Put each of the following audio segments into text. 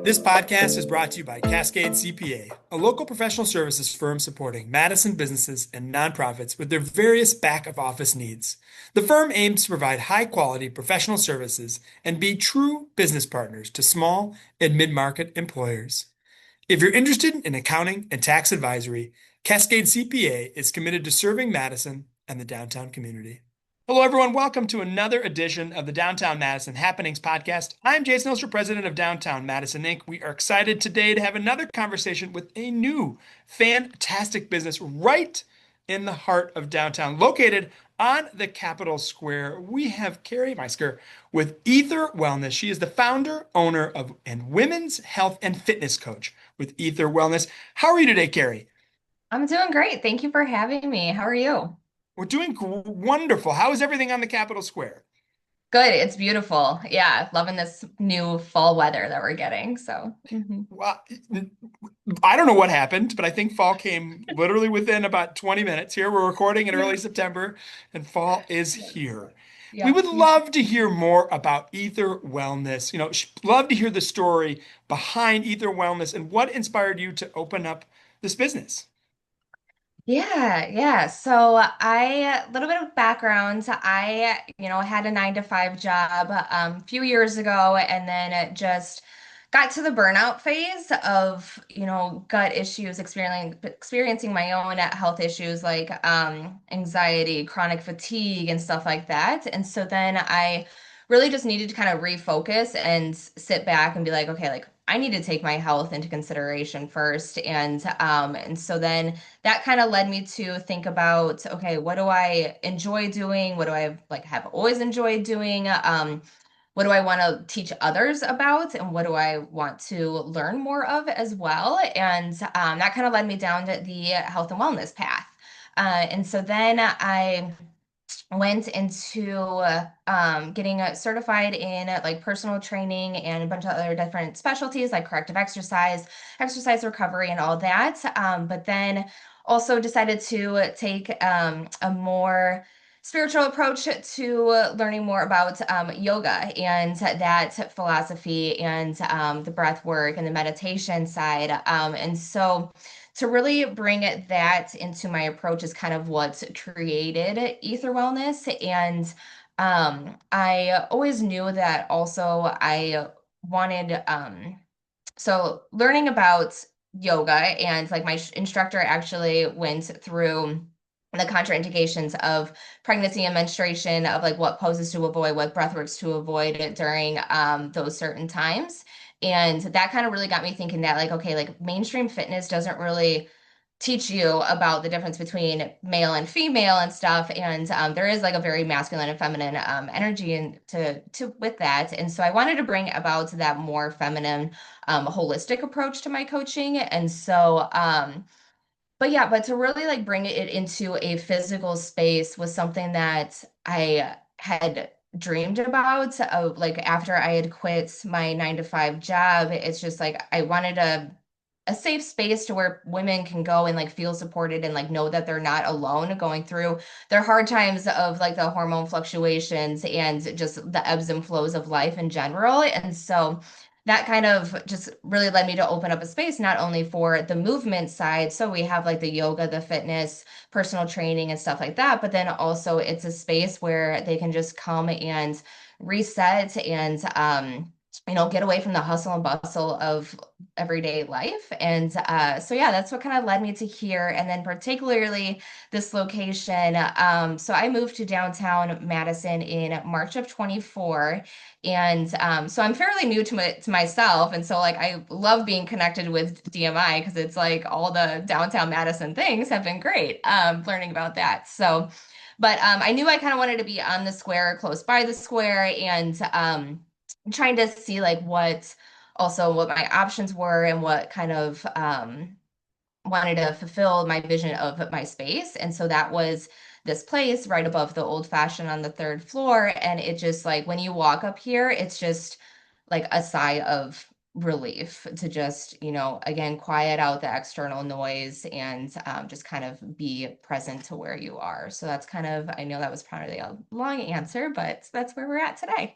This podcast is brought to you by Cascade CPA, a local professional services firm supporting Madison businesses and nonprofits with their various back of office needs. The firm aims to provide high quality professional services and be true business partners to small and mid market employers. If you're interested in accounting and tax advisory, Cascade CPA is committed to serving Madison and the downtown community. Hello, everyone. Welcome to another edition of the Downtown Madison Happenings podcast. I'm Jason Elster, president of Downtown Madison Inc. We are excited today to have another conversation with a new fantastic business right in the heart of downtown, located on the Capitol Square. We have Kari Mysker with Ether Wellness. She is the founder, owner of, and women's health and fitness coach with Ether Wellness. How are you today, Kari? I'm doing great. Thank you for having me. How are you? We're doing wonderful. How is everything on the Capitol Square? Good. It's beautiful. Yeah, loving this new fall weather that we're getting. Well, I don't know what happened, but I think fall came literally within about 20 minutes here. We're recording in Yeah. early September, and fall is Yep. here. We Yep. would love to hear more about Ether Wellness. Love to hear the story behind Ether Wellness and what inspired you to open up this business. Yeah. So a little bit of background. I had a 9 to 5 job a few years ago, and then it just got to the burnout phase of, gut issues, experiencing my own health issues like anxiety, chronic fatigue, and stuff like that. And so then I really just needed to kind of refocus and sit back and be like, okay, like I need to take my health into consideration first. And so then that kind of led me to think about, okay, what do I enjoy doing? What do I have always enjoyed doing? What do I want to teach others about? And what do I want to learn more of as well? And that kind of led me down to the health and wellness path. And so then I went into getting certified in like personal training and a bunch of other different specialties like corrective exercise, exercise recovery, and all that. But then also decided to take a more spiritual approach to learning more about yoga and that philosophy and the breath work and the meditation side. And so to really bring that into my approach is kind of what created Ether Wellness. And I always knew that also I wanted, so learning about yoga and like my instructor actually went through the contraindications of pregnancy and menstruation of like what poses to avoid, what breathworks to avoid during those certain times. And that kind of really got me thinking that like, okay, like mainstream fitness doesn't really teach you about the difference between male and female and stuff. And there is like a very masculine and feminine energy to with that. And so I wanted to bring about that more feminine, holistic approach to my coaching. And so, but yeah, but to really like bring it into a physical space was something that I had dreamed about. Like after I had quit my 9 to 5 job, it's just like I wanted a safe space to where women can go and like feel supported and like know that they're not alone going through their hard times of like the hormone fluctuations and just the ebbs and flows of life in general. And so that kind of just really led me to open up a space not only for the movement side, so we have like the yoga, the fitness, personal training and stuff like that, but then also it's a space where they can just come and reset and get away from the hustle and bustle of everyday life. And so, yeah, that's what kind of led me to here. And then, particularly this location. So, I moved to downtown Madison in March of 24. And so, I'm fairly new to myself. And so, like, I love being connected with DMI because it's like all the downtown Madison things have been great learning about that. So, but I knew I kind of wanted to be on the square, close by the square, and trying to see like what my options were and what kind of wanted to fulfill my vision of my space. And so that was this place right above the old fashioned on the third floor. And it just like when you walk up here, it's just like a sigh of relief to just, again, quiet out the external noise and just kind of be present to where you are. So that's kind of, I know that was probably a long answer, but that's where we're at today.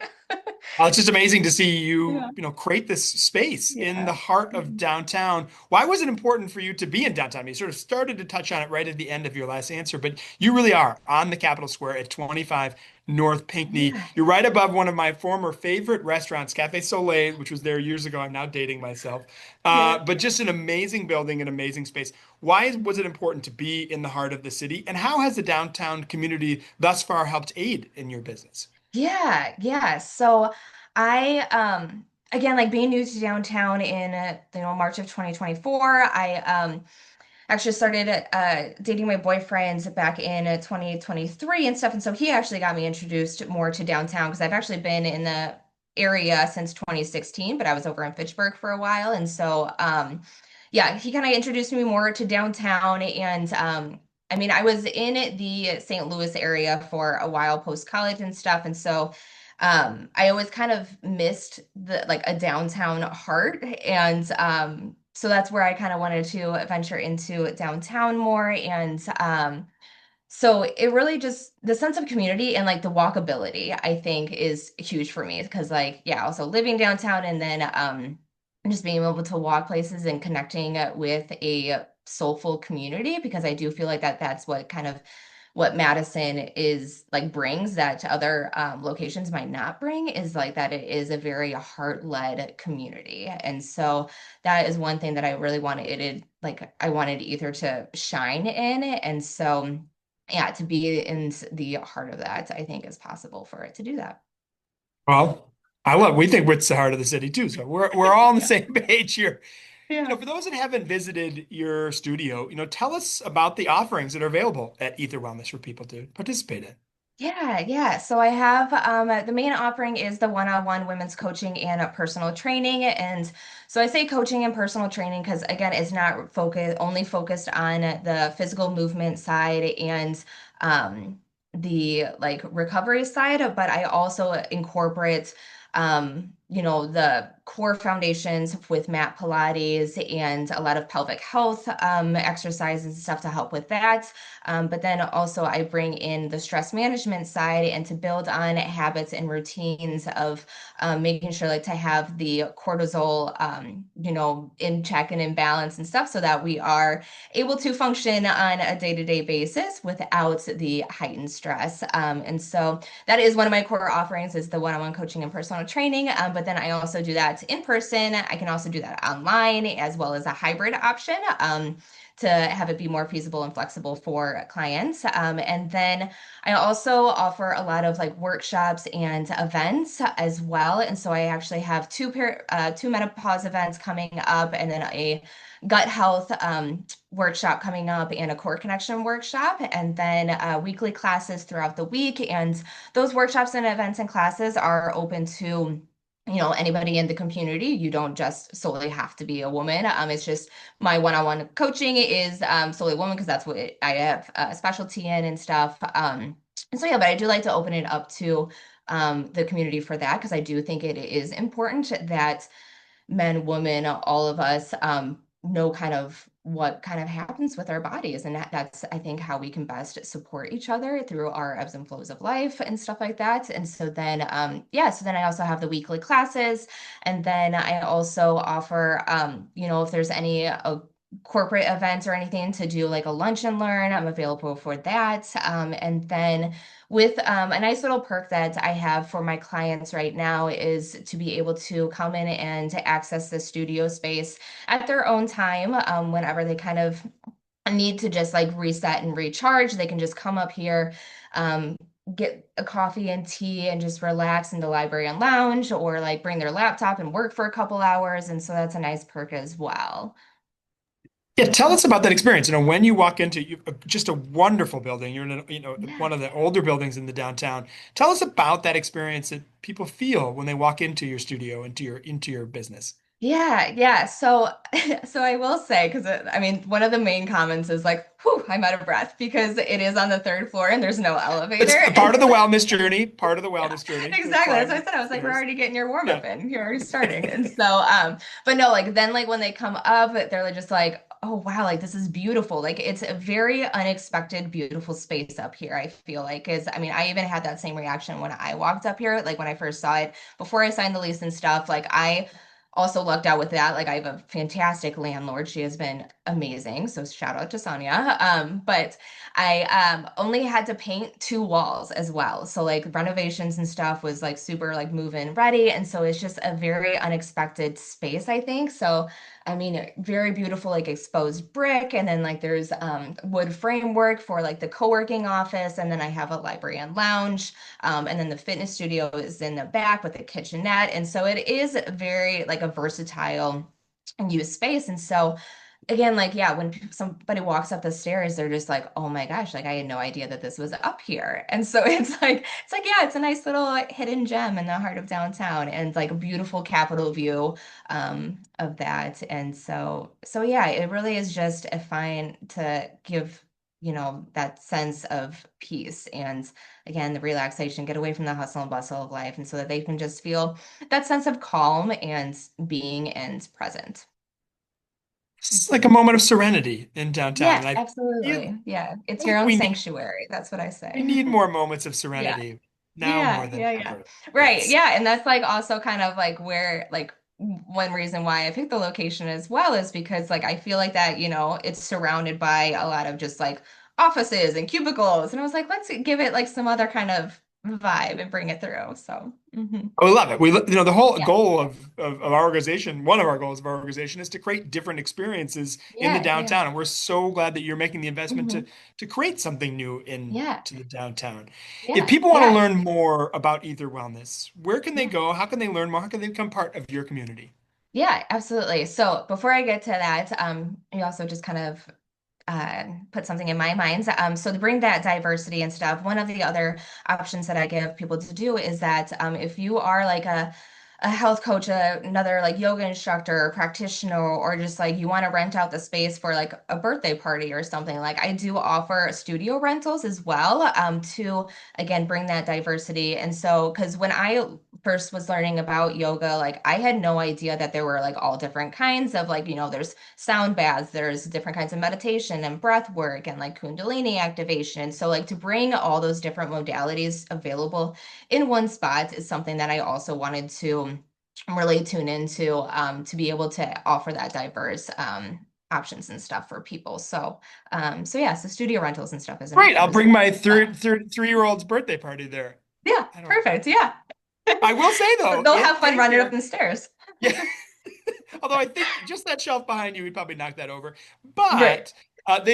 It's just amazing to see Yeah. create this space in the Yeah. heart of downtown. Why was it important for you to be in downtown? You sort of started to touch on it right at the end of your last answer, but you really are on the Capitol Square at 25 North Pinckney. Yeah. You're right above one of my former favorite restaurants, Cafe Soleil, which was there years ago. I'm now dating myself. Yeah. But just an amazing building, an amazing space. Why was it important to be in the heart of the city? And how has the downtown community thus far helped aid in your business? Yeah, yeah. So I again, like being new to downtown in March of 2024, I actually started dating my boyfriend back in 2023 and stuff. And so he actually got me introduced more to downtown because I've actually been in the area since 2016, but I was over in Fitchburg for a while. And so, yeah, he kind of introduced me more to downtown. And I mean, I was in the St. Louis area for a while post college and stuff. And so, I always kind of missed the like a downtown heart. And so that's where I kind of wanted to venture into downtown more. And so it really just the sense of community and like the walkability, I think, is huge for me because like yeah, also living downtown and then just being able to walk places and connecting with a soulful community because I do feel like that's what kind of what Madison is like brings that other locations might not bring is like that it is a very heart-led community. And so that is one thing that I really wanted it like I wanted Ether to shine in. And so yeah, to be in the heart of that, I think is possible for it to do that. Well, we think Witt's the heart of the city too, so we're all on the Yeah. same page here. Yeah. For those that haven't visited your studio, tell us about the offerings that are available at Ether Wellness for people to participate in. Yeah, yeah. So I have the main offering is the one-on-one women's coaching and personal training. And so I say coaching and personal training because again, it's not only focused on the physical movement side and the like recovery side, but I also incorporate the core foundations with mat Pilates and a lot of pelvic health exercises and stuff to help with that. But then also I bring in the stress management side and to build on habits and routines of making sure like to have the cortisol, in check and in balance and stuff so that we are able to function on a day-to-day basis without the heightened stress. And so that is one of my core offerings is the one-on-one coaching and personal training. But then I also do that in person. I can also do that online as well as a hybrid option. To have it be more feasible and flexible for clients. And then I also offer a lot of like workshops and events as well. And so I actually have two menopause events coming up, and then a gut health workshop coming up, and a core connection workshop, and then weekly classes throughout the week. And those workshops and events and classes are open to anybody in the community. You don't just solely have to be a woman. It's just my one-on-one coaching is solely women because that's what I have a specialty in and stuff. And so yeah, but I do like to open it up to the community for that because I do think it is important that men, women, all of us know kind of what kind of happens with our bodies. And that's, I think, how we can best support each other through our ebbs and flows of life and stuff like that. And so then, yeah, so then I also have the weekly classes. And then I also offer, if there's any corporate events or anything to do like a lunch and learn, I'm available for that. And then with a nice little perk that I have for my clients right now is to be able to come in and access the studio space at their own time whenever they kind of need to just like reset and recharge. They can just come up here, um, get a coffee and tea and just relax in the library and lounge or like bring their laptop and work for a couple hours. And so that's a nice perk as well. Yeah, tell us about that experience. When you walk into just a wonderful building, you're in Yeah. one of the older buildings in the downtown. Tell us about that experience that people feel when they walk into your studio, into your business. Yeah, yeah. So, so I will say, because I mean, one of the main comments is like, "Whew, I'm out of breath," because it is on the third floor and there's no It's elevator, part and of the so wellness journey, part of the yeah, wellness journey to exactly. That's what I climb said. I was like, we're stairs. already getting your warm Yeah. up in. You're already starting. And so, but no, like then like when they come up, they're like just like, oh wow, like this is beautiful. Like it's a very unexpected, beautiful space up here, I feel like. Is I mean, I even had that same reaction when I walked up here, like when I first saw it, before I signed the lease and stuff. Like I also lucked out with that. Like I have a fantastic landlord. She has been amazing. So shout out to Sonia. But I only had to paint two walls as well. So like renovations and stuff was like super like move-in ready. And so it's just a very unexpected space, I think. So I mean, very beautiful, like exposed brick. And then like there's wood framework for like the co-working office. And then I have a library and lounge. And then the fitness studio is in the back with a kitchenette. And so it is very like a versatile and use space. And so again, like, yeah, when somebody walks up the stairs, they're just like, oh my gosh, like I had no idea that this was up here. And so yeah, it's a nice little like, hidden gem in the heart of downtown and like a beautiful Capitol view of that. And so yeah, it really is just a fine to give, that sense of peace and again, the relaxation, get away from the hustle and bustle of life, and so that they can just feel that sense of calm and being and present. It's like a moment of serenity in downtown. Yeah, And I feel absolutely. Yeah, it's your like own sanctuary. That's what I we say. need more moments of Yeah. serenity now more Yeah, than yeah, yeah. ever. Right. Yes. Yeah, and that's like also kind of like where like one reason why I picked the location as well is because like I feel like that, it's surrounded by a lot of just like offices and cubicles. And I was like, let's give it like some other kind of vibe and bring it through. So, We love it. The whole yeah. goal of our organization, one of our goals of our organization is to create different experiences in the Yeah, yeah. downtown. And we're so glad that you're making the investment hmm to create something new Yeah. into the downtown. If Yeah. people want to Yeah. learn more about Ether Wellness, where can they Yeah. go? How can they learn more? How can they become part of your community? Yeah, absolutely. So before I get to that, you also just kind of put something in my mind. So to bring that diversity and stuff, one of the other options that I give people to do is that if you are like a health coach, another like yoga instructor or practitioner, or just like you want to rent out the space for like a birthday party or something, like I do offer studio rentals as well to again bring that diversity. And so, because when I first was learning about yoga, like I had no idea that there were like all different kinds of like, there's sound baths, there's different kinds of meditation and breath work and like Kundalini activation. So, like, to bring all those different modalities available in one spot is something that I also wanted to really tune into to be able to offer that diverse options and stuff for people. So yeah, so studio rentals and stuff is an Great. option I'll as bring my well. 3-year-old's birthday party there. Yeah, I don't. perfect. Yeah. I will say though, They'll in have fun running up daycare, the stairs. yeah. Although I think just that shelf behind you, we'd probably knock that over. Right. But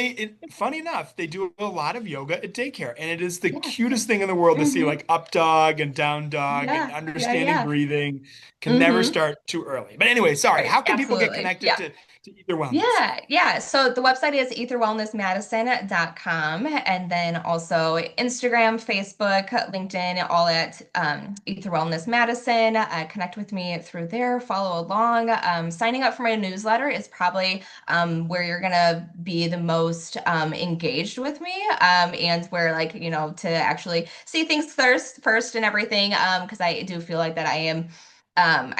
funny enough, they do a lot of yoga at daycare, and it is the Yeah. cutest thing in the world to see hmm like up dog and down dog and Yeah. Yeah. understanding Yeah. breathing. Can never hmm start too early. But anyway, sorry. Right. How can people get Absolutely. connected Yeah. to Ether Wellness? Yeah, yeah. So the website is etherwellnessmadison.com, and then also Instagram, Facebook, LinkedIn, all at Ether Wellness Madison. Connect with me through there, follow along. Signing up for my newsletter is probably where you're gonna be the most engaged with me, and where like, to actually see things first and everything, because I do feel like that I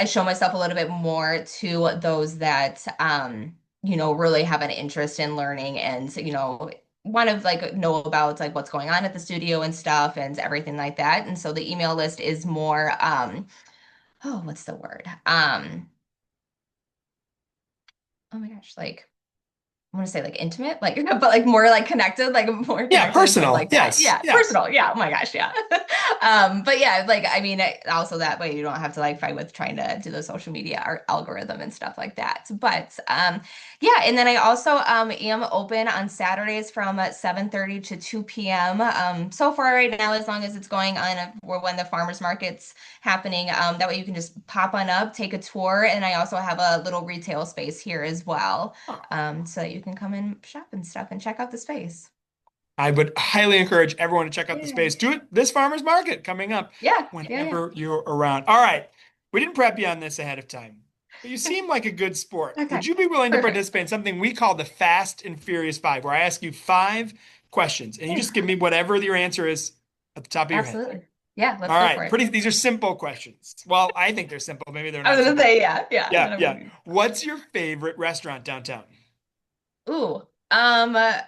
show myself a little bit more to those that really have an interest in learning and, want to like know about like what's going on at the studio and stuff and everything like that. And so the email list is more oh, what's the word? Oh my gosh, like I want to say like intimate, like but like more like connected, like more Yeah, connected and stuff personal. like that. Yes, Yeah, yes. personal. Yeah. Oh my gosh. Yeah. But yeah, like I mean, also that way you don't have to like fight with trying to do the social media algorithm and stuff like that. But yeah, and then I also am open on Saturdays from 7:30 to 2 p.m. So far right now, as long as it's going on when the farmers market's happening. That way you can just pop on up, take a tour, and I also have a little retail space here as well so that you can come and shop and stuff and check out the space. I would highly encourage everyone to check out the Yeah. space. Do it this farmer's market coming up Yeah, yeah, yeah. whenever you're around. All right. We didn't prep you on this ahead of time. You seem like a good sport. Okay, Would you be willing to perfect. participate in something we call the Fast and Furious Five, where I ask you five questions and you Yeah, just give me whatever your answer is at the top of your head? absolutely. Yeah, let's All go for right, it. pretty. These are simple questions. Well, I think they're simple. Maybe they're I not was gonna simple. say, yeah, yeah, Yeah, none of yeah. them. What's your favorite restaurant downtown? Ooh, um, uh,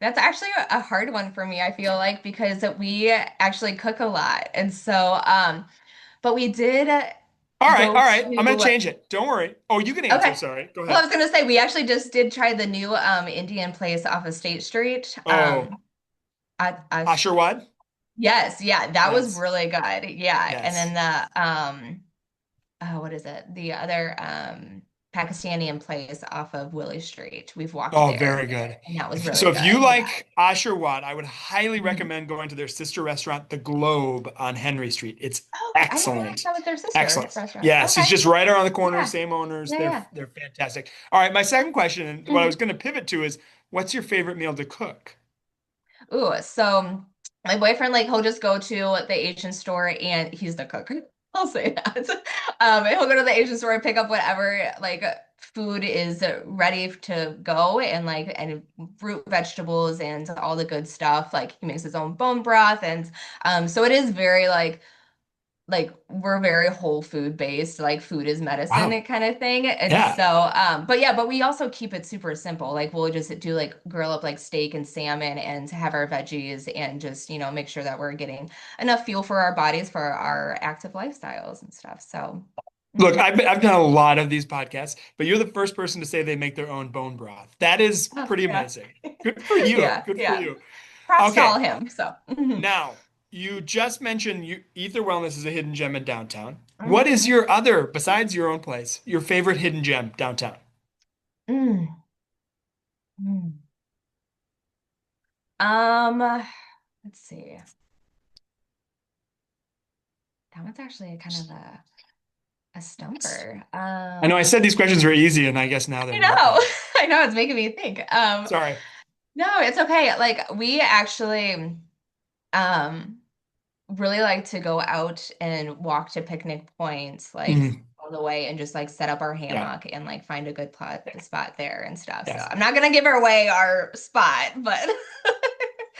that's actually a hard one for me, I feel like, because we actually cook a lot. And so, but we did All right, go all right. I'm gonna to, change it. Don't worry. Oh, you can answer. okay. Sorry. Go Well, I ahead. was gonna say, we actually just did try the new Indian place off of State Street. Oh, I Asherwad? yes, yeah, that was Yes. really good. Yeah. And then Yes. what is it? The other Pakistani place off of Willie Street. We've walked Oh, there, very good. and that was So really if you good. Yeah. like Asherwad, I would highly Mhm. recommend going to their sister restaurant, The Globe on Henry Street. It's Okay, I never had excellent. that with their sister Excellent. restaurant. Yes, it's Okay. just right around the corner, Yeah. same owners. Yeah, yeah. They're fantastic. All right, my second question, and what I was Mhm. going to pivot to is, what's your favorite meal to cook? Ooh, so my boyfriend, like, he'll just go to the Asian store and he's the cook. I'll say that. He'll go to the Asian store and pick up whatever like food is ready to go and like and fruit, vegetables, and all the good stuff. Like he makes his own bone broth, and so it is very like we're very whole food based, like food is medicine Wow. kind of thing. And Yeah. so, but yeah, but we also keep it super simple. Like we'll just do like grill up like steak and salmon and have our veggies and just, make sure that we're getting enough fuel for our bodies for our active lifestyles and stuff. So, Look, mhm. I've done a lot of these podcasts, but you're the first person to say they make their own bone broth. That is Oh, pretty yeah. amazing. Good for you. Yeah, Good for yeah. you. Props to all Okay. him. So, mhm. Now, you just mentioned Ether Wellness is a hidden gem in downtown. What Mhm. is your other, besides your own place, your favorite hidden gem downtown? Mm. Mm. Um, let's see. That one's actually kind of a stumper. I know I said these questions were easy, and I guess now I they're not that know. easy. I know it's making me think. Sorry. No, it's okay. Like we actually um really like to go out and walk to picnic points like Mhm. all the way and just like set up our Yeah. hammock and like find a good spot there and stuff. So Yes. I'm not gonna give away our spot, but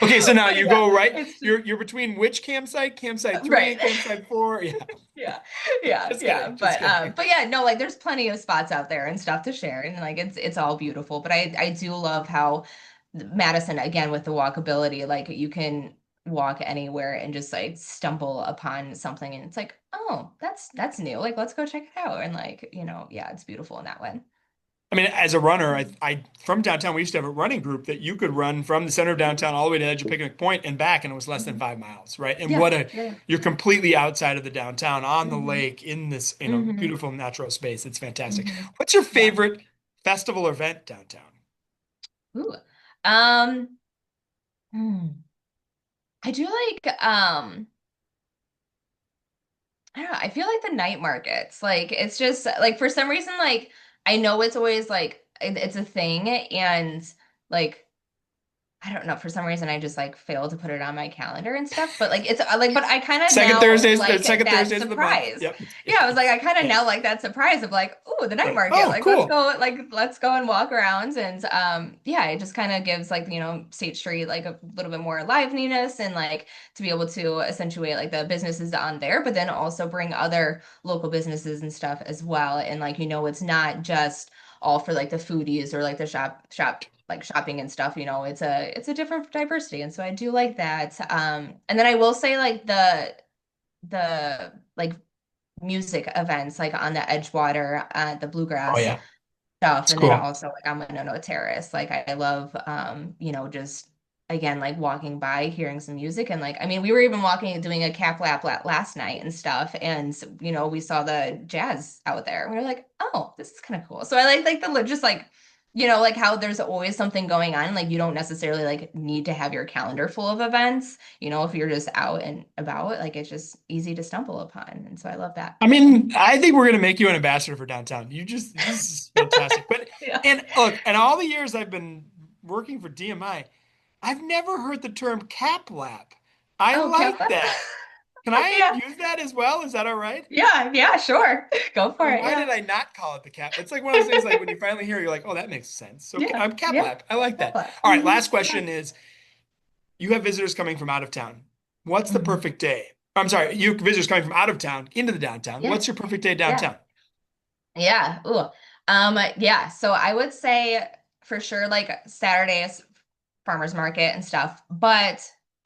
Okay, so now but you yeah, go right. it's just You're between which campsite? Campsite three right. and campsite four? Yeah. Yeah, yeah, Just yeah. kidding. Just kidding. But yeah, no, like there's plenty of spots out there and stuff to share, and like it's all beautiful. But I do love how Madison again with the walkability, like you can walk anywhere and just like stumble upon something, and it's like, oh, that's new. Like let's go check it out, and like yeah, it's beautiful in that way. I mean, as a runner, Mhm. I from downtown, we used to have a running group that you could run from the center of downtown all the way to the edge of Picnic Point and back, and it was less than Mhm. 5 miles, right? And Yeah, what a yeah. you're completely outside of the downtown on the Hmm. lake in this, Hmm. beautiful natural space. It's fantastic. Hmm. What's your Yeah. favorite festival or event downtown? Ooh. Um, hmm. I do like I don't know. I feel like the night markets, like it's just like for some reason, like I know it's always like it's a thing, and like I don't know, for some reason I just like fail to put it on my calendar and stuff. But like it's like, but I kind of now like Second that Thursdays of the month. surprise. Yep. Yeah, I was like, Yes. I kind of now Yes. like that surprise of like, oh, the night Right. market. Oh, Like cool. let's go and walk around, and yeah, it just kind of gives like State Street like a little bit more liveliness and like to be able to accentuate like the businesses on there, but then also bring other local businesses and stuff as well. And like it's not just all for like the foodies or like the shop like shopping and stuff, it's a different diversity. And so I do like that. And then I will say like the like music events like on the Edgewater, the Oh bluegrass yeah. stuff. It's And then cool. also like on Monona Terrace. Like I love just again like walking by, hearing some music, and like I mean we were even walking doing a cap lap last night and stuff, and we saw the jazz out there. We were like, oh, this is kind of cool. So I like the just like like how there's always something going on. Like you don't necessarily like need to have your calendar full of events. If you're just out and about, like it's just easy to stumble upon. And so I love that. I mean, I think we're gonna make you an ambassador for downtown. This is fantastic. But Yeah. and look, and all the years I've been working for DMI, I've never heard the term cap lap. I Oh, like Kappa. that. Can I Yeah. use that as well? Is that all right? Yeah, yeah, sure. Go for Or it. why Yeah. did I not call it the cap? It's like one of those things like when you finally hear, you're like, oh, that makes sense. So Yeah. I'm cap Yeah. lap. I like that. All right, Mm-hmm. last Yeah. question is you have visitors coming from out of town. What's the Hmm. perfect day? I'm sorry, you visitors coming from out of town into the downtown. Yeah. What's your perfect day Yeah. downtown? Yeah. Ooh. Yeah. So I would say for sure like Saturdays, farmers market and stuff, but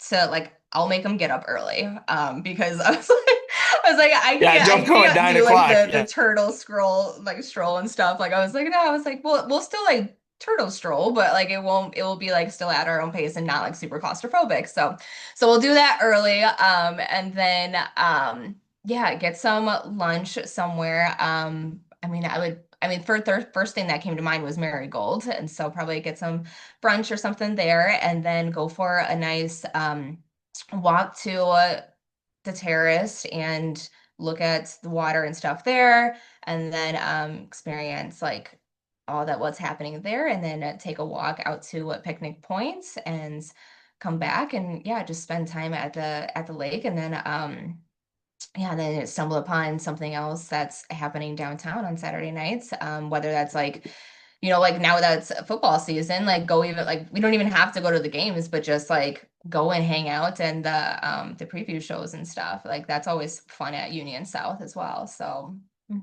to like I'll make them get up early. Because Yeah, I don't go at can't 9 do like o'clock. the Yeah. turtle scroll like stroll and stuff. Like I was like, no, I was like, we'll still like turtle stroll, but like it will be like still at our own pace and not like super claustrophobic. So we'll do that early. And then yeah, get some lunch somewhere. I mean, first thing that came to mind was Marigold, and so probably get some brunch or something there, and then go for a nice walk to the terrace and look at the water and stuff there, and then experience like all that what's happening there, and then take a walk out to picnic points and come back and yeah, just spend time at the lake, and then yeah, then stumble upon something else that's happening downtown on Saturday nights. Whether that's like, like now that's football season, like go even like we don't even have to go to the games, but just like go and hang out and the preview shows and stuff. Like that's always fun at Union South as well. So I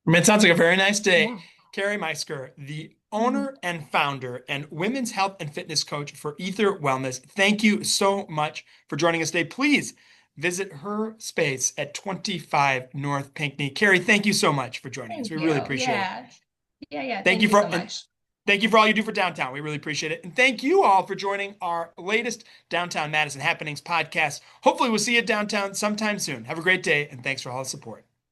mean, it sounds like a very nice day. yeah. Kari Mysker, the Mhm. owner and founder and women's health and fitness coach for Ether Wellness. Thank you so much for joining us today. Please visit her space at 25 North Pinckney. Kari, thank you so much for joining us. Thank We you. really appreciate it. Yeah. Yeah, yeah. Thank Thank you you so for and much. thank you for all you do for downtown. We really appreciate it. And thank you all for joining our latest Downtown Madison Happenings podcast. Hopefully we'll see you downtown sometime soon. Have a great day and thanks for all the support.